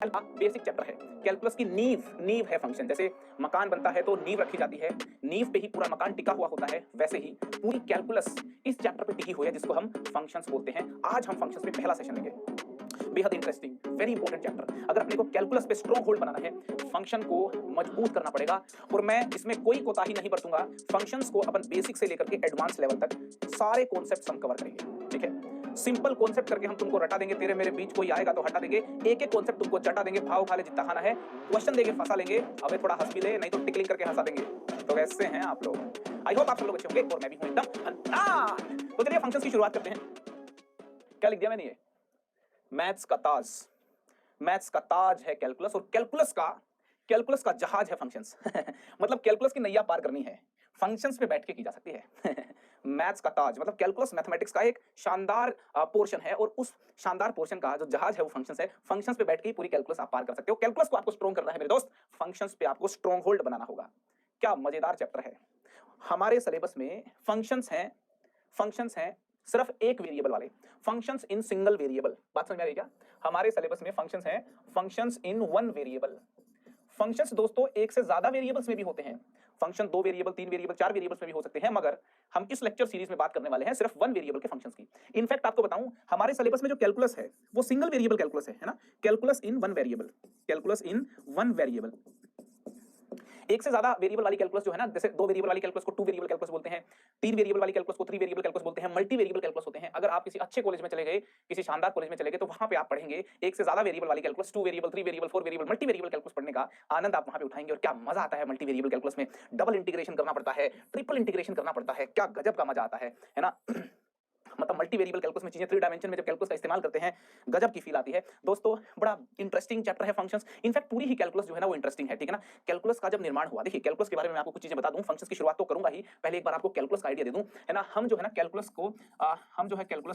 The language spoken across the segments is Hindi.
बेसिक चैप्टर है। कैलकुलस की नींव है फंक्शन। जैसे मकान बनता है तो नींव रखी जाती है, नींव पे ही पूरा मकान टिका हुआ होता है, वैसे ही पूरी कैलकुलस इस चैप्टर पे टिकी हुई है जिसको हम फंक्शंस बोलते हैं। आज हम फंक्शंस पे पहला सेशन लेंगे। बेहद इंटरेस्टिंग, वेरी इंपॉर्टेंट चैप्टर। अगर अपने को कैलकुलस पे स्ट्रॉन्ग होल्ड बनाना है, फंक्शन को मजबूत करना पड़ेगा और मैं इसमें कोई कोताही नहीं बरतूंगा। फंक्शंस को अपन बेसिक से लेकर के एडवांस लेवल तक सारे कॉन्सेप्ट्स हम कवर करेंगे, ठीक है। सिंपल कॉन्सेप्ट करके हम तुमको रटा देंगे, तेरे मेरे बीच कोई आएगा तो हटा देंगे, एक एक कॉन्सेप्ट तुमको चटा देंगे, भाव खा ले जितना खाना है, क्वेश्चन देके फंसा लेंगे, अबे थोड़ा हंस भी ले, नहीं तो टिकलिंग करके हंसा देंगे। तो वैसे हैं आप लोग। आई होप आप सब लोग अच्छे होंगे और मैं भी हूं एकदम अंदाज। तो चलिए फंक्शंस की शुरुआत करते हैं। क्या लिख दिया मैंने? ये मैथ्स का ताज, मैथ्स का ताज है कैलकुलस, और कैलकुलस का जहाज है फंक्शंस। मतलब कैलकुलस की नैया पार करनी है, फंक्शंस पे बैठ के की जा सकती है। मैथ्स का ताज मतलब कैलकुलस मैथमेटिक्स का एक शानदार पोर्शन है, और उस शानदार पोर्शन का जो जहाज है वो फंक्शंस है। फंक्शंस पे बैठ के ही पूरी कैलकुलस आप पार कर सकते हो। कैलकुलस को आपको स्ट्रॉन्ग करना है मेरे दोस्त, फंक्शंस पे आपको स्ट्रॉन्ग होल्ड बनाना होगा। क्या मजेदार चैप्टर है। हमारे सिलेबस में फंक्शंस हैं सिर्फ एक वेरिएबल वाले, फंक्शंस इन सिंगल वेरिएबल। बात समझ में आ रही क्या? हमारे सिलेबस में फंक्शंस हैं, functions in one variable. Functions दोस्तों एक से ज्यादा वेरिएबल्स में भी होते हैं, फंक्शन 2 वेरिएबल, 3 वेरिएबल, 4 वेरिएबल्स में भी हो सकते हैं, मगर हम इस लेक्चर सीरीज में बात करने वाले हैं सिर्फ वन वेरिएबल के फंक्शंस की। इनफैक्ट आपको बताऊं, हमारे सिलेबस में जो कैलकुलस है वो सिंगल वेरिएबल कैलकुलस है ना, calculus in one variable, calculus in one variable. एक से ज्यादा वेरिएबल वाली कैलकुलस जो है ना, जैसे 2 वेरिएबल वाली कैलकुलस को 2 वेरिएबल कैलकुलस बोलते हैं, 3 वेरिएबल वाली कैलकुलस को 3 वेरिएबल कैलकुलस बोलते हैं, मल्टी वेरिएबल कैलकुलस होते हैं। अगर आप किसी अच्छे कॉलेज में चले गए, किसी शानदार कॉलेज में चले गए, तो वहां पे आप पढ़ेंगे एक से ज्यादा वेरिएबल वाली calculus, 2 variable, 3 variable, 4 variable, multi variable calculus पढ़ने का आनंद आप वहां पे उठाएंगे। और क्या मजा आता है मल्टी वेरिएबल कैलकुलस में, डबल इंटीग्रेशन करना पड़ता है, ट्रिपल इंटीग्रेशन करना पड़ता है, क्या गजब का मजा आता है ना। मतलब मल्टी वेरिएबल कैलकुलस में चीजें 3 डायमेंशन में जब कैलकुलस का इस्तेमाल करते हैं, गजब की फील आती है दोस्तों। बड़ा इंटरेस्टिंग चैप्टर है फंक्शंस। इनफैक्ट पूरी ही कैलकुलस जो है ना वो इंटरेस्टिंग है, ठीक है ना। कैलकुलस का जब निर्माण हुआ, देखिए कैलकुलस के बारे में मैं आपको कुछ चीजें बता दूं, फंक्शंस की शुरुआत तो करूंगा ही, पहले एक बार आपको कैलकुलस का आइडिया दे दूं, है ना। हम जो है ना कैलकुलस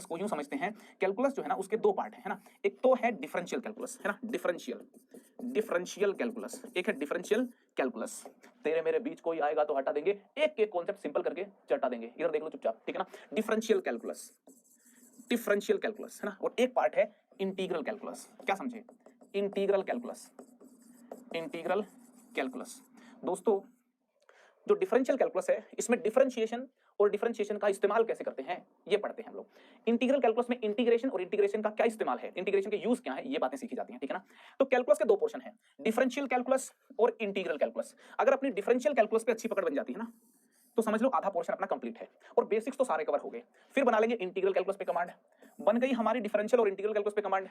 को यूं समझते हैं, कैलकुलस जो है ना उसके दो पार्ट है ना। एक तो है डिफरेंशियल कैलकुलस, है ना, डिफरेंशियल कैलकुलस, एक है डिफरेंशियल कैलकुलस। तेरे मेरे बीच कोई आएगा तो हटा देंगे, एक एक कॉन्सेप्ट सिंपल करके चटा देंगे, इधर देख लो चुपचाप, ठीक है ना। डिफरेंशियल कैलकुलस, है ना। और एक पार्ट है इंटीग्रल कैलकुलस। क्या समझे? इंटीग्रल कैलकुलस दोस्तों, जो डिफरेंशियल कैलकुलस है इसमें डिफरेंशिएशन का इस्तेमाल कैसे करते हैं ये पढ़ते हैं हम लोग। इंटीग्रल कैलकुलस में इंटीग्रेशन और इंटीग्रेशन का क्या इस्तेमाल है, इंटीग्रेशन के यूज क्या है, ये बातें सीखी जाती हैं, ठीक है ना। तो कैलकुलस के दो पोर्शन हैं, डिफरेंशियल कैलकुलस और इंटीग्रल कैलकुलस। अगर अपनी डिफरेंशियल कैलकुलस पे अच्छी पकड़ बन जाती है ना, तो समझ लो आधा पोर्शन अपना कंप्लीट है, और बेसिक्स तो सारे कवर हो गए। फिर बना लेंगे इंटीग्रल कैलकुलस पे कमांड, बन गई हमारी डिफरेंशियल और इंटीग्रल कैलकुलस पे कमांड,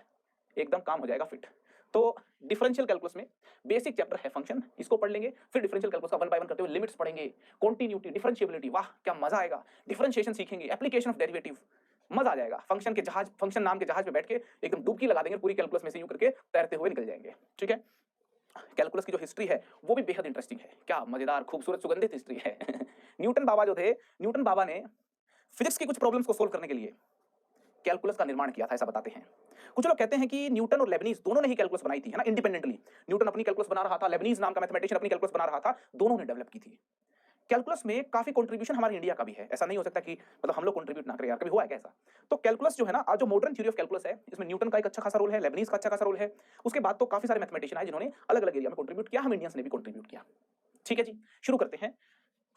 एकदम काम हो जाएगा फिट। तो डिफरेंशियल कैलकुलस में बेसिक चैप्टर है फंक्शन, इसको पढ़ लेंगे। फिर डिफरेंशियल कैलकुलस का वन बाय वन करते हुए लिमिट्स पढ़ेंगे, कॉन्टिन्यूटी, डिफरेंशिएबिलिटी, वाह क्या मजा आएगा। डिफरेंशिएशन सीखेंगे, एप्लीकेशन ऑफ डेरिवेटिव, मजा आ जाएगा। फंक्शन नाम के जहाज पे बैठ के एकदम डुबकी लगा देंगे, पूरी कैलकुलस में से यूं करके तैरते हुए निकल जाएंगे, ठीक है। कैलकुलस की जो हिस्ट्री है वो भी बेहद इंटरेस्टिंग है, क्या मजेदार खूबसूरत सुगंधित हिस्ट्री है। न्यूटन बाबा ने फिजिक्स की कुछ प्रॉब्लम्स को सोल्व करने के लिए कैलकुलस का निर्माण किया था, ऐसा बताते हैं। कुछ लोग कहते हैं कि न्यूटन और लेबनीज दोनों ने ही कैलकुलस बनाई थी, है ना, इंडिपेंडेंटली। न्यूटन अपनी कैलकुलस बना रहा था, लेबनीज नाम का मैथमेटिशियन अपनी कैलकुलस बना रहा था, दोनों ने डेवलप की थी। कैलकुलस में काफी कंट्रीब्यूशन हमारे इंडिया का भी है, ऐसा नहीं हो सकता कि मतलब हम लोग कंट्रीब्यूट ना करें यार, कभी हुआ है क्या ऐसा? तो कैलकुलस जो है ना, आज जो मॉडर्न थ्योरी ऑफ कैलकुलस है, इसमें न्यूटन का एक अच्छा खासा रोल है, लेबनीज का अच्छा खासा रोल है। उसके बाद तो काफी सारे मैथमेटिशियन आए जिन्होंने अलग अलग एरिया में कंट्रीब्यूट किया, हम इंडियंस ने भी कंट्रीब्यूट किया, ठीक है जी। शुरू करते हैं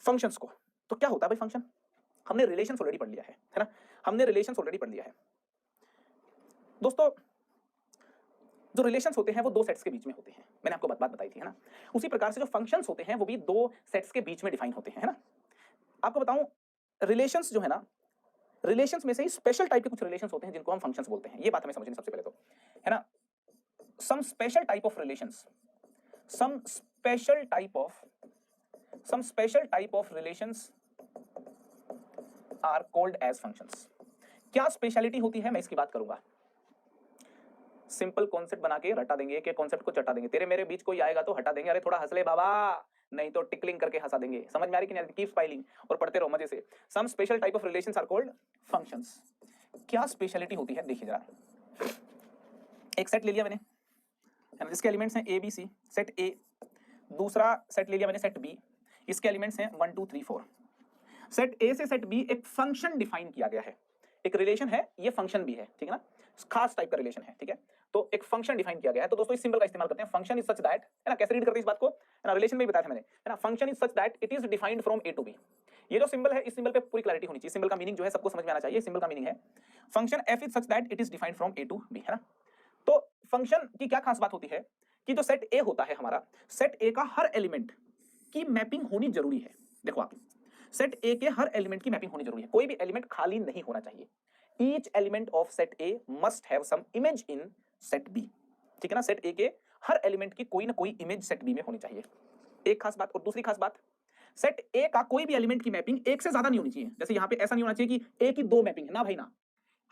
फंक्शंस को। तो क्या होता है भाई फंक्शन? हमने रिलेशंस ऑलरेडी पढ़ लिया है ना, हमने रिलेशंस ऑलरेडी पढ़ लिया है दोस्तों। जो रिलेशंस होते हैं वो दो सेट्स के बीच में होते हैं, मैंने आपको बात बताई थी, है ना। उसी प्रकार से जो फंक्शंस होते हैं वो भी दो सेट्स के बीच में डिफाइन होते हैं, है ना। आपको बताऊं, रिलेशंस जो है ना, रिलेशंस में से ही स्पेशल टाइप के कुछ रिलेशंस होते हैं जिनको हम फंक्शंस बोलते हैं, ये बात हमें समझनी सबसे पहले तो, है ना। Some special type of relations, some special type of relations are called as functions. क्या स्पेशलिटी होती है मैं इसकी बात करूंगा। सिंपल कॉन्सेप्ट बना के रटा देंगे, के कॉन्सेप्ट को चटा देंगे, तेरे मेरे बीच कोई आएगा तो हटा देंगे, अरे थोड़ा हंस ले बाबा, नहीं तो टिकलिंग करके हंसा देंगे। समझ में आ रही कि नहीं? कीप स्माइलिंग और पढ़ते रहो मजे से। Some special type of relations are called functions. क्या स्पेशलिटी होती है देखिए जरा। एक सेट ले लिया मैंने, इसके एलिमेंट्स हैं ए बी सी, सेट ए। दूसरा सेट ले लिया मैंने, सेट बी, इसके एलिमेंट्स हैं 1 2 3 4। सेट ए से सेट बी एक फंक्शन डिफाइन किया गया है, एक रिलेशन है, ये फंक्शन भी है, ठीक है ना, खास टाइप का रिलेशन है, ठीक है। तो एक फंक्शन डिफाइन किया गया है। तो दोस्तों इस सिंबल का इस्तेमाल करते हैं, फंक्शन इज सच दैट, है ना, कैसे रीड करते हैं इस बात को, है ना, रिलेशन में भी बताया था मैंने, है ना, function is such that it is defined from A to B. ये जो सिंबल है, इस सिंबल पे पूरी क्लैरिटी होनी चाहिए, सिंबल का मीनिंग जो है सबको समझ में आना चाहिए। सिंबल का मीनिंग है function f is such that it is defined from A to B, है ना। तो फंक्शन की क्या खास बात होती है कि जो सेट ए होता है हमारा, सेट ए का हर एलिमेंट की मैपिंग होनी जरूरी है। देखो आप, सेट ए के हर एलिमेंट की मैपिंग होनी जरूरी है, कोई भी एलिमेंट खाली नहीं होना चाहिए। Each element of set A must have some image in set B, ठीक है ना। सेट ए के हर एलिमेंट की कोई ना कोई इमेज सेट बी में होनी चाहिए, एक खास बात। और दूसरी खास बात, सेट ए का कोई भी एलिमेंट की मैपिंग एक से ज्यादा नहीं होनी चाहिए। जैसे यहाँ पे ऐसा नहीं होना चाहिए कि ए की दो मैपिंग है ना भाई, ना,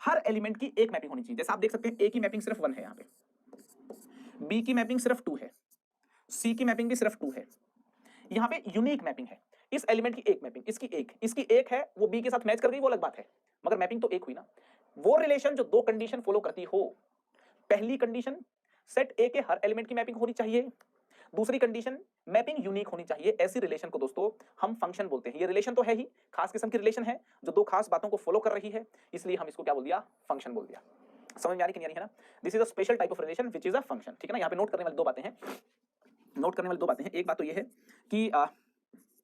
हर एलिमेंट की एक मैपिंग होनी चाहिए। जैसे आप देख सकते हैं ए की मैपिंग सिर्फ 1 है, यहाँ पे बी की मैपिंग सिर्फ 2 है, सी की मैपिंग भी सिर्फ 2 है, यहाँ पे यूनिक मैपिंग है। इस एलिमेंट की एक मैपिंग, इसकी एक, इसकी एक है, वो बी के साथ मैच कर गई, वो अलग बात है, मगर मैपिंग तो एक हुई ना। वो रिलेशन जो दो कंडीशन फॉलो करती हो, पहली कंडीशन सेट ए के हर एलिमेंट की मैपिंग होनी चाहिए, दूसरी कंडीशन मैपिंग यूनिक होनी चाहिए। ऐसी रिलेशन को दोस्तों हम फंक्शन बोलते हैं। ये रिलेशन तो है ही, खास किस्म की रिलेशन है जो दो खास बातों को फॉलो कर रही है, इसलिए हम इसको क्या बोल दिया, फंक्शन बोल दिया। समझ में आ रही कि नहीं आ रही है ना। This is a special type of relation which is a function, ठीक है ना। यहाँ पे नोट करने वाली दो बातें हैं, नोट करने वाली दो बातें हैं। एक बात तो ये है कि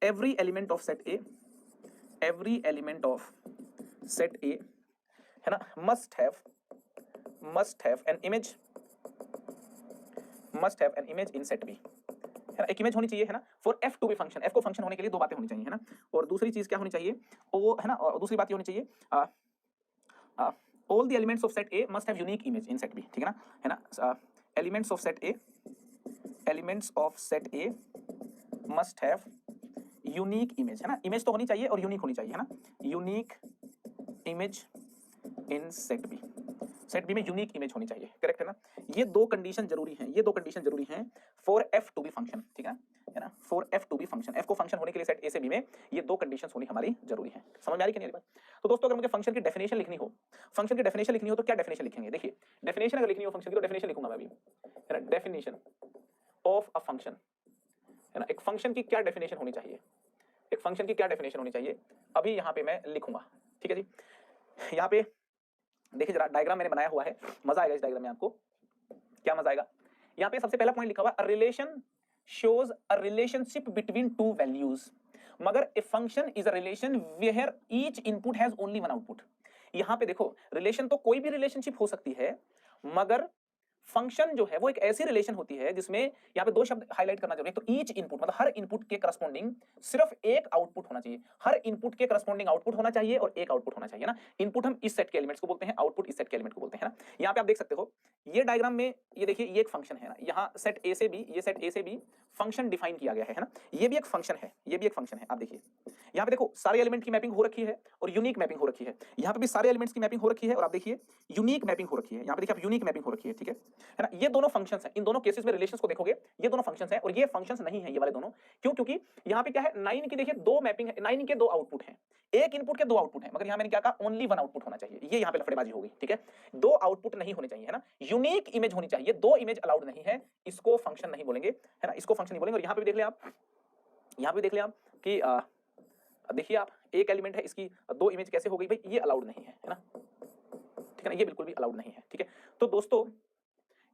every element of set A, every element of set A, है ना, must have an image, must have an image in set B, है ना, एक इमेज होनी चाहिए, है ना, for f to be function. f को फंक्शन होने के लिए दो बातें होनी चाहिए, है ना। और दूसरी चीज क्या होनी चाहिए, वो, है ना, और दूसरी बात ये होनी चाहिए, all the elements of set A must have unique image in set B, ठीक है ना, elements of set A, elements of set A must have unique image, है ना, इमेज तो होनी चाहिए और यूनिक होनी चाहिए, है ना, unique image in set B, set B में यूनिक इमेज होनी चाहिए, करेक्ट है ना। ये दो कंडीशन जरूरी हैं, ये दो कंडीशन जरूरी हैं for f to be function, ठीक है ना, for f to be function. F को फंक्शन होने के लिए सेट ए से बी में ये दो कंडीशंस होनी हमारी जरूरी है। समझ में आ रही कि नहीं बात। तो दोस्तों अगर मुझे फंक्शन की डेफिनेशन लिखनी हो, फंक्शन की डेफिनेशन लिखनी हो तो क्या डेफिनेशन लिखेंगे, देखिए डेफिनेशन अगर लिखनी हो फंक्शन की तो डेफिनेशन लिखूंगा मैं अभी, है ना, डेफिनेशन ऑफ अ फंक्शन, है ना। एक फंक्शन की क्या डेफिनेशन होनी चाहिए, एक फंक्शन की क्या डेफिनेशन होनी चाहिए, अभी यहाँ पे मैं लिखूंगा, ठीक है जी। यहाँ पे देखिए जरा, डायग्राम मैंने बनाया हुआ है, मजा आएगा इस डायग्राम में आपको, क्या मजा आएगा। यहाँ पे सबसे पहला पॉइंट लिखा हुआ है, relation shows a relationship between two values, मगर a function is a relation where each input has only one output. यहाँ पे देखो, रिलेशन तो कोई भी रिलेशनशिप हो सकती है, मगर फंक्शन जो है वो एक ऐसी रिलेशन होती है जिसमें, यहाँ पे दो शब्द हाईलाइट करना जरूरी है। तो ईच इनपुट मतलब हर इनपुट के करस्पॉन्डिंग सिर्फ एक आउटपुट होना चाहिए, हर इनपुट के करस्पॉन्डिंग आउटपुट होना चाहिए और एक आउटपुट होना चाहिए ना। इनपुट हम इस सेट के एलिमेंट्स को बोलते हैं, आउटपुट इस सेट के एलिमेंट को बोलते हैं ना। यहाँ पे आप देख सकते हो, ये डायग्राम में ये देखिए, ये एक फंक्शन है ना, यहाँ सेट ए से बी, ये सेट ए से बी फंक्शन डिफाइन किया गया है ना। ये भी एक फंक्शन है, ये भी एक फंक्शन है। आप देखिए यहाँ पे देखो, सारे एलिमेंट की मैपिंग हो रखी है और यूनिक मैपिंग हो रखी है। यहाँ पे भी सारे एलिमेंट्स की मैपिंग हो रखी है और आप देखिए यूनिक मैपिंग हो रखी है। यहाँ पे देखिए आप, यूनिक मैपिंग हो रखी है, ठीक है ना। ये दोनों फंक्शंस हैं, इन दोनों केसेस में रिलेशंस को देखोगे, ये दोनों फंक्शंस हैं और ये फंक्शंस नहीं है ये वाले दोनों। क्यों? क्योंकि यहाँ पे क्या है, 9 की देखिए दो मैपिंग है, 9 के दो आउटपुट हैं, एक इनपुट के दो आउटपुट हैं, मगर यहाँ मैंने क्या कहा, ओनली वन आउटपुट होना चाहिए। ये यहाँ पे लफड़ेबाजी हो गई, ठीक है, दो आउटपुट नहीं होने चाहिए, है ना, यूनिक इमेज होनी चाहिए, दो इमेज अलाउड नहीं है, इसको फंक्शन नहीं बोलेंगे, है ना, इसको फंक्शन नहीं बोलेंगे। और यहाँ पे भी देख ले आप, यहाँ पे देख ले आप कि देखिए आप, एक एलिमेंट है, इसकी दो इमेज कैसे हो गई भाई, ये अलाउड नहीं है ना, ठीक है ना, ये बिल्कुल भी अलाउड नहीं है, ठीक है। तो दोस्तों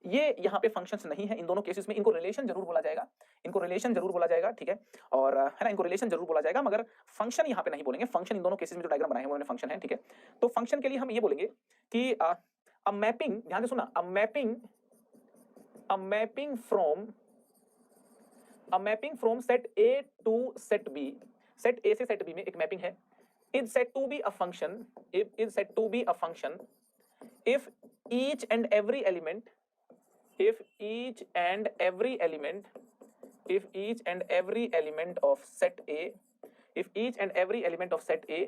ये यहाँ पे फंक्शंस नहीं है इन दोनों केसेस में, इनको रिलेशन जरूर बोला जाएगा, इनको रिलेशन जरूर बोला जाएगा, ठीक है, और है ना, इनको रिलेशन जरूर बोला जाएगा, मगर फंक्शन यहाँ पे नहीं बोलेंगे। फंक्शन इन दोनों केसेस में जो डायग्राम बनाए हुए हैं फंक्शन है, ठीक है। तो फंक्शन के लिए हम ये बोलेंगे कि अ मैपिंग, ध्यान से सुना, a mapping from set A to set B, set A से सेट बी में एक मैपिंग है, is set to be a function, is set to be a function if each and every element if each and every element if each and every element of set A if each and every element of set A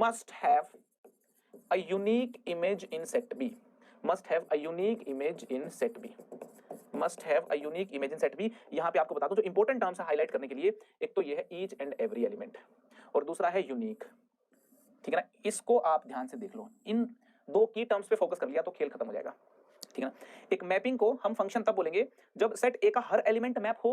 must have a unique image in set B must have a unique image in set B must have a unique image in set B। यहाँ पे आपको बता दूं जो इंपॉर्टेंट टर्म्स है हाईलाइट करने के लिए, एक तो ये है each and every element और दूसरा है यूनिक, ठीक है ना। इसको आप ध्यान से देख लो, इन दो की टर्म्स पे फोकस कर लिया तो खेल खत्म हो जाएगा, ठीक है ना। एक मैपिंग को हम फंक्शन तब बोलेंगे जब सेट ए का हर एलिमेंट मैप हो,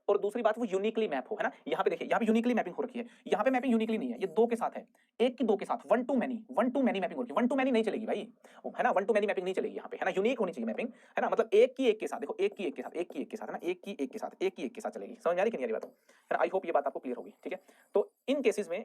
और दूसरी बात वो यूनिकली मैप हो, है ना। यहाँ पे देखिए, यहाँ पे यूनिकली मैपिंग हो रखी है, यहाँ पे मैपिंग यूनिकली नहीं है, ये दो के साथ है, एक की दो के साथ, वन टू मैनी मैपिंग हो रखी है। वन टू मैनी नहीं चलेगी भाई, है ना, वन टू मैनी मैपिंग नहीं चलेगी यहाँ पे, है ना। यूनिक होनी चाहिए मैपिंग, है ना, मतलब एक की एक के साथ, देखो एक की एक के साथ, एक की एक के साथ, है ना, एक की एक के साथ, एक की एक के साथ चलेगी। समझ में आ रही कि नहीं आ रही बात, है ना। आई होप ये बात आपको क्लियर होगी, ठीक है। तो इन केसेस में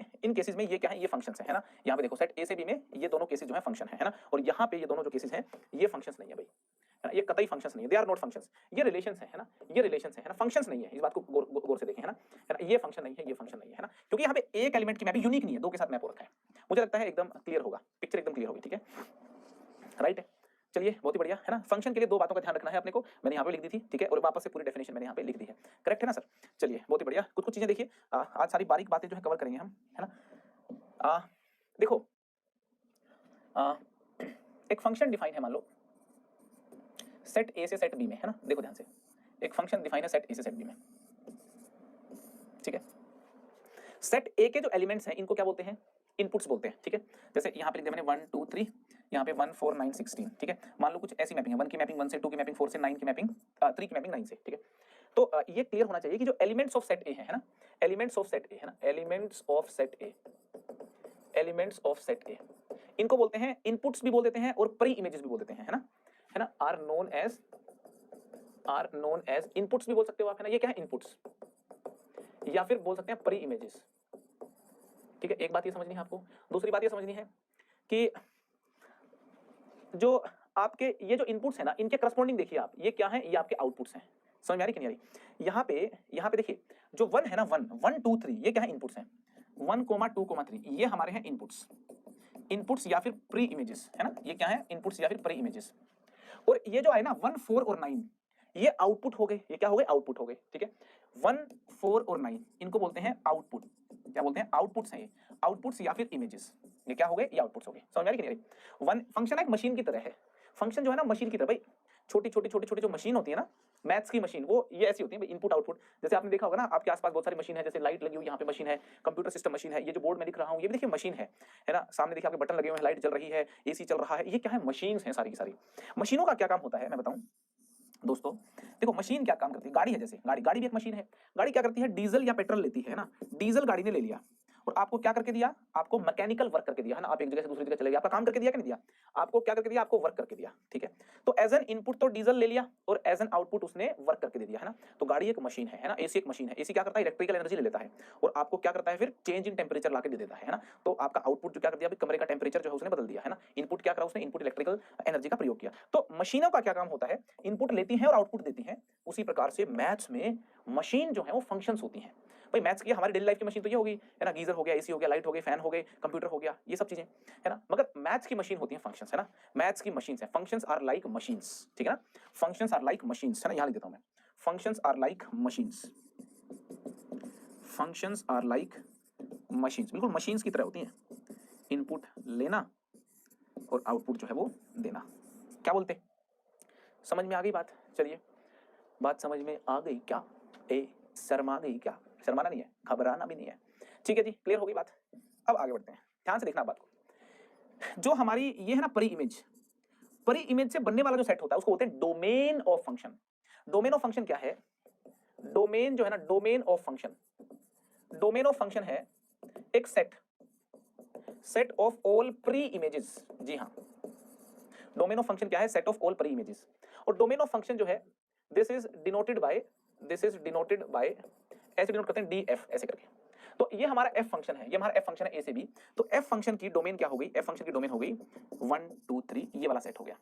ये क्या है, ये फंक्शंस है ना। यहाँ पे देखो सेट ए से बी में ये दोनों केसेस जो है फंक्शन है ना। और यहाँ पे ये दोनों जो केसेस हैं ये फंक्शंस नहीं है भाई, है ना, ये कतई फंक्शंस नहीं है, दे आर नॉट फंक्शंस। ये रिलेशंस है ना, ये रिलेशंस है ना, फंक्शंस नहीं है। इस बात को गौर से देखें, है ना, ये फंक्शन नहीं है, ये फंक्शन नहीं है ना, क्योंकि यहाँ पे एक एलिमेंट की मैपिंग यूनिक नहीं है, दो के साथ मैप हो रखा है। मुझे लगता है एकदम क्लियर होगा, पिक्चर एकदम क्लियर होगी, ठीक है, राइट है। चलिए बहुत ही बढ़िया, है ना। फंक्शन के लिए दो बातों का ध्यान रखना है अपने को, मैंने यहाँ पे लिख दी थी, ठीक है, और वापस से पूरी डेफिनेशन मैंने यहाँ पे लिख दी है, करेक्ट है ना सर। चलिए बहुत ही बढ़िया, कुछ कुछ चीजें देखिए, आज सारी बारीक बातें जो है कवर करेंगे हम, है ना। देखो एक फंक्शन डिफाइन है, मान लो सेट ए से सेट बी में, है ना। देखो ध्यान से, एक फंक्शन डिफाइन है सेट ए से सेट बी में, ठीक है। सेट ए के जो एलिमेंट्स हैं इनको क्या बोलते हैं, इनपुट्स बोलते हैं, ठीक है। जैसे यहाँ पे लिख दिया मैंने 1 2 3, यहाँ पे 1 4 9 16, ठीक है। मान लो कुछ ऐसी मैपिंग है, 1 की मैपिंग 1 से, 2 की मैपिंग 4 से, 9 की मैपिंग 3 की मैपिंग 9 से, ठीक है। तो ये क्लियर होना चाहिए कि जो एलिमेंट्स ऑफ सेट ए है ना, एलिमेंट्स ऑफ सेट ए, है ना, elements of set A, elements of set ए, इनको बोलते हैं इनपुट्स भी बोल देते हैं और प्री इमेजेस भी बोल देते हैं, है ना, आर नोन एज इनपुट्स भी बोल सकते हो आप, है ना। ये क्या है, इनपुट्स, या फिर बोल सकते हैं प्री इमेजेस, ठीक है। एक बात ये समझनी है आपको, दूसरी बात ये समझनी है कि जो आपके ये जो इनपुट्स है ना, इनके करस्पॉन्डिंग देखिए आप, ये क्या है, ये आपके आउटपुट्स हैं। समझ में आ रही कि नहीं आ रही। यहाँ पे देखिए जो 1 है ना, 1 1 2 3 ये क्या है, इनपुट्स हैं। 1 2 3 ये हमारे हैं इनपुट्स या फिर प्री इमेजेस, है ना। ये क्या है, इनपुट्स या फिर प्री इमेजेस। और ये जो है ना 1 4 और 9 ये आउटपुट हो गए, ये क्या हो गए, आउटपुट हो गए, ठीक है। 1 4 और 9 इनको बोलते हैं आउटपुट, क्या बोलते हैं, आउटपुट्स हैं ये, आउटपुट्स या फिर इमेजेस, ये क्या हो गए, ये आउटपुट्स हो गए। समझ में आ रही कि नहीं आ रही। वन फंक्शन एक मशीन की तरह है, फंक्शन जो है ना मशीन की तरह भाई, छोटी छोटी जो मशीन होती है ना, मैथ्स की मशीन, वो ये ऐसी होती है इनपुट आउटपुट। जैसे आपने देखा होगा ना, आपके आसपास बहुत सारी मशीन है, जैसे लाइट लगी हुई यहाँ पे मशीन है, कंप्यूटर सिस्टम मशीन है, ये जो बोर्ड में दिख रहा हूँ ये भी देखिए मशीन है ना। सामने देखिए आपके बटन लगे हुए हैं, लाइट चल रही है, एसी चल रहा है, ये क्या है, मशीन्स हैं सारी की सारी। मशीनों का क्या काम होता है मैं बताऊं दोस्तों, देखो मशीन क्या काम करती है, गाड़ी है जैसे, गाड़ी भी एक मशीन है। गाड़ी क्या करती है, डीजल या पेट्रोल लेती है ना। डीजल गाड़ी ने ले लिया और आपको क्या करके दिया, आपको मैकेनिकल वर्क करके दिया, है ना। आप एक जगह से दूसरी जगह चले गए, आपका काम करके दिया कि नहीं दिया, आपको क्या करके दिया, आपको वर्क करके दिया, ठीक है। तो एज एन इनपुट तो डीजल ले लिया और एज एन आउटपुट उसने वर्क करके दे दिया, है ना। तो गाड़ी एक मशीन है ना, एसी एक मशीन है। एसी क्या करता है, इलेक्ट्रिकल एनर्जी ले लेता है और आपको क्या करता है, फिर चेंज इन टेम्परेचर ला के दे देता है ना। तो आपका आउटपुट जो क्या कर दिया, कमरे का टेम्परेचर जो है उसने बदल दिया, है ना। इनपुट क्या करा उसने, इनपुट इलेक्ट्रिकल एनर्जी का प्रयोग किया। तो मशीनों का क्या काम होता है, इनपुट लेती है और आउटपुट देती है। उसी प्रकार से मैथ्स में मशीन जो है वो फंक्शंस होती हैं भाई। मैथ्स की हमारी डेली लाइफ की मशीन तो ये होगी, है ना, गीजर हो गया, एसी हो गया, लाइट हो गई, फैन हो गए, कंप्यूटर हो गया, ये सब चीजें, है ना। मगर मैथ्स की मशीन होती है फंक्शंस, है ना। मैथ्स की मशीन्स है, फंक्शंस आर लाइक मशीन्स, ठीक है ना। फंक्शंस आर लाइक मशीन्स, है ना, यहां लिख देता हूं मैं, functions are like machines, functions are like machines, बिल्कुल मशीन्स की तरह होती हैं। इनपुट लेना और आउटपुट जो है वो देना। क्या बोलते, समझ में आ गई बात। चलिए बात समझ में आ गई क्या, ए शर्मा गई क्या, शर्माना नहीं है, घबराना भी नहीं है, ठीक है जी, क्लियर हो गई बात। अब आगे बढ़ते हैं, ध्यान से देखना बात को। जो हमारी ये है ना परी इमेज से बनने वाला जो सेट होता है उसको बोलते हैं domain of function. Domain of function क्या है, डोमेन जो है ना, डोमेन ऑफ फंक्शन है एक set of all preimages. जी हाँ, डोमेन ऑफ फंक्शन क्या है, set of all preimages. और डोमेन ऑफ फंक्शन जो है दिस इज डिनोटेड बाय ऐसे डिनोट करते हैं df ऐसे करके। तो ये हमारा f फंक्शन है, ये हमारा f फंक्शन है a से b। तो f फंक्शन की डोमेन क्या हो गई, f फंक्शन की डोमेन हो गई 1 2 3, ये वाला सेट हो गया।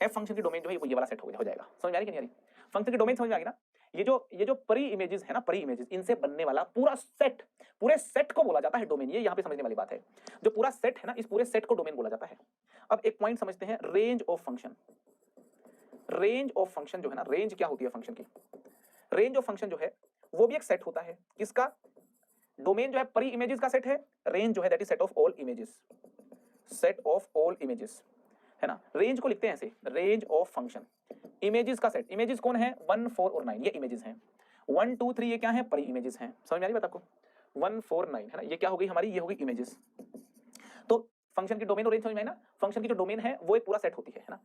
f फंक्शन की डोमेन जो है वो ये वाला सेट हो जाएगा। समझ में आ रही कि नहीं आ रही, फंक्शन की डोमेन समझ में आ गई ना। ये जो परी इमेजेस है ना, परी इमेजेस, इनसे बनने वाला पूरा सेट, पूरे सेट को बोला जाता है डोमेन। ये यहाँ पे समझने वाली बात है, जो पूरा सेट है ना, इस पूरे सेट को डोमेन बोला जाता है। अब एक पॉइंट समझते हैं, range of function. Range of function जो है ना, रेंज क्या होती है फंक्शन की, रेंज ऑफ फंक्शन जो है वो भी एक सेट होता है। किसका, डोमेन जो है परी इमेजेस का सेट है, रेंज जो है that is set of all images, set of all images, है ना। रेंज को लिखते हैं ऐसे, रेंज ऑफ फंक्शन, इमेजेस का सेट। इमेजेस कौन है, 1 4 और 9 ये इमेजेस हैं। 1 2 3 ये क्या है, परी इमेजेस हैं। समझ में आ रही बात आपको, 1 4 9, है ना, ये क्या हो गई हमारी, ये हो गई इमेजेस। तो फंक्शन की डोमेन और रेंज समझ में आई ना। फंक्शन की जो डोमेन है वो एक पूरा सेट होती है ना।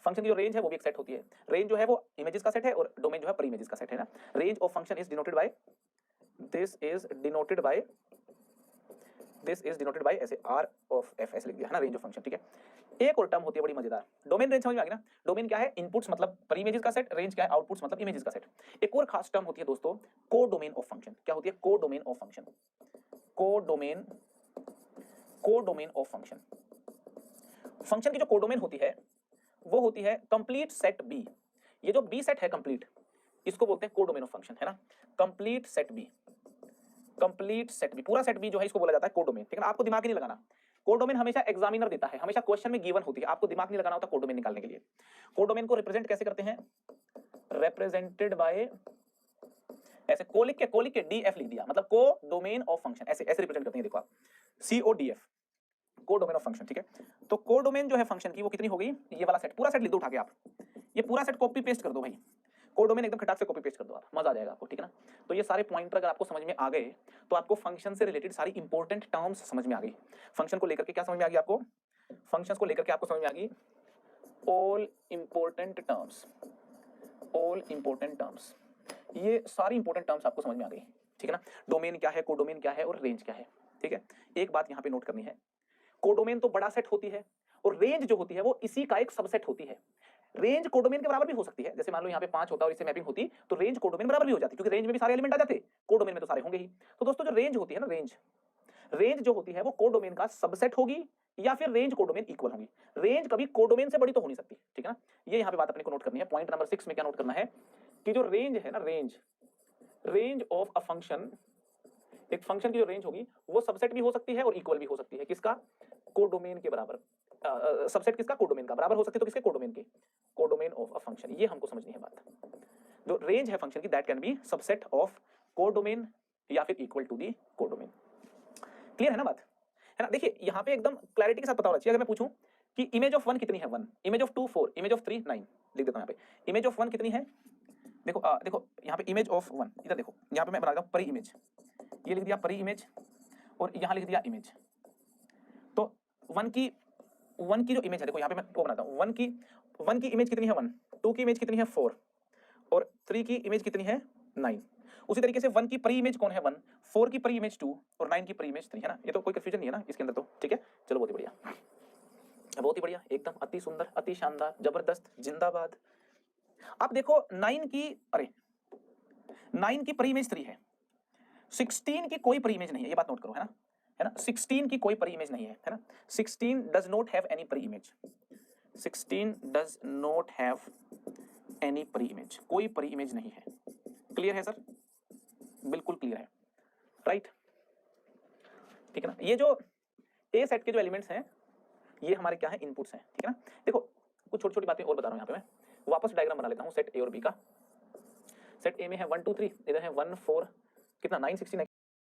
फंक्शन की जो रेंज है वो भी एक सेट होती है। रेंज जो है वो इमेजेस का सेट है और डोमेन जो है प्री इमेजेस का सेट है ना। Range of function is denoted by this is denoted by ऐसे आर ऑफ एफ ऐसे लिख दिया है ना, रेंज ऑफ फंक्शन। ठीक है, एक और टर्म होती है बड़ी मजेदार, डोमेन रेंज समझ में आ गई ना। डोमेन क्या है, इनपुट्स मतलब प्री इमेजेस का सेट, रेंज क्या है, आउटपुट्स मतलब इमेजेस का सेट। एक और खास टर्म होती है दोस्तों, को डोमेन ऑफ फंक्शन। क्या होती है, को डोमेन ऑफ फंक्शन, को डोमेन ऑफ फंक्शन। फंक्शन की जो कोडोमेन होती है वो होती है कंप्लीट सेट बी। ये जो बी सेट है कंप्लीट, इसको बोलते हैं कोडोमेन ऑफ फंक्शन, है ना। कंप्लीट सेट बी, पूरा सेट बी जो है इसको बोला जाता है कोडोमेन। ठीक है ना, आपको दिमाग ही नहीं लगाना। कोडोमेन हमेशा एग्जामिनर देता है, हमेशा क्वेश्चन में गिवन होती है, आपको दिमाग नहीं लगाना होता कोडोमेन निकालने के लिए। कोडोमेन को रिप्रेजेंट कैसे करते हैं, रिप्रेजेंटेड बाय ऐसे को लिख के डी एफ लिख दिया, मतलब को डोमेन ऑफ फंक्शन, ऐसे ऐसे रिप्रेजेंट करते हैं। देखो आप, सी ओ डी एफ, को डोमेन ऑफ फंक्शन। ठीक है, तो को डोमेन जो है फंक्शन की वो कितनी हो गई, ये वाला सेट, पूरा सेट लिख दो उठा के आप, ये पूरा सेट कॉपी पेस्ट कर दो भाई, को डोमेन एकदम खटाक से कॉपी पेस्ट कर दो आप, मजा आ जाएगा आपको। ठीक है ना, तो ये सारे पॉइंटर अगर आपको समझ में आ गए तो आपको फंक्शन से रिलेटेड सारी इंपॉर्टेंट टर्म्स समझ में आ गई। फंक्शन को लेकर के क्या समझ में आ गई आपको, फंक्शंस को लेकर के आपको समझ में आ गई ऑल इंपॉर्टेंट टर्म्स, ये सारी इंपॉर्टेंट टर्म्स आपको समझ में आ गई। ठीक है ना, डोमेन क्या है, कोडोमेन क्या है और रेंज क्या है। ठीक है, एक बात यहाँ पे नोट करनी है, कोडोमेन तो बड़ा सेट होती है और रेंज जो होती है वो इसी का एक सबसेट होती है। रेंज कोडोमेन के बराबर भी हो सकती है, जैसे मान लो यहाँ पे 5 होता और इससे मैपिंग होती तो रेंज कोडोमेन बराबर भी हो जाती, क्योंकि रेंज में भी सारे एलिमेंट आ जाते, कोडोमेन में तो सारे होंगे ही। तो दोस्तों जो रेंज होती है ना, रेंज जो होती है वो कोडोमेन का सबसेट होगी या फिर रेंज कोडोमेन इक्वल होगी। रेंज कभी कोडोमेन से बड़ी तो हो नहीं सकती। ठीक है ना, ये यहाँ पे बात अपने को नोट करनी है। पॉइंट नंबर 6 में क्या नोट करना है कि जो रेंज है ना, रेंज ऑफ अ फंक्शन, एक फंक्शन की जो रेंज होगी वो सबसेट भी हो सकती है और इक्वल भी हो सकती है। किसका, कोडोमेन के बराबर। सबसेट किसका, कोडोमेन का। बराबर हो सकती है तो किसके, कोडोमेन के, कोडोमेन ऑफ अ फंक्शन। ये हमको समझनी है बात। जो रेंज है फंक्शन की that can be subset of codomain या फिर equal to the codomain. Clear है ना बात, है ना। देखिए यहाँ पे एकदम क्लैरिटी के साथ पता होना चाहिए। अगर मैं पूछूं कि इमेज ऑफ 1 कितनी है, 1, इमेज ऑफ 2 4, इमेज ऑफ 3 9, लिख देता हूं यहाँ पे। इमेज ऑफ 1 कितनी है, देखो देखो यहाँ पे इमेज ऑफ 1, इधर देखो, यहाँ पे मैं बना देता हूं परी इमेज, ये लिख दिया परी इमेज और यहाँ लिख दिया इमेज। तो 1 की जो इमेज है, देखो यहाँ पे मैं वो बनाता हूँ, 1 की इमेज कितनी है 1, 2 की इमेज कितनी है 4 और 3 की इमेज कितनी है 9। उसी तरीके से 1 की प्री इमेज कौन है 1, 4 की प्री इमेज 2 और 9 की प्री इमेज 3, है ना। ये तो कोई कंफ्यूजन नहीं है ना इसके अंदर तो। ठीक है, चलो बहुत ही बढ़िया एकदम अति सुंदर, अति शानदार, जबरदस्त, जिंदाबाद। अब देखो 9 की प्री इमेज 3 है, 16 की कोई प्री इमेज नहीं है, ये बात नोट करो, है ना 16 की कोई प्री इमेज नहीं है ना। 16 does not have any pre image, 16 does not have any pre image, कोई प्री इमेज नहीं है। क्लियर है सर, बिल्कुल क्लियर है, राइट। ठीक है ना, ये जो ए सेट के जो एलिमेंट्स हैं ये हमारे क्या है, इनपुट्स हैं। ठीक है ना, देखो कुछ छोटी छोटी बातें और बता रहा हूं। यहाँ पे मैं वापस डायग्राम बना लेता हूँ सेट ए और बी का। सेट ए में है 1 2 3, इधर है 1 4 कितना 9 16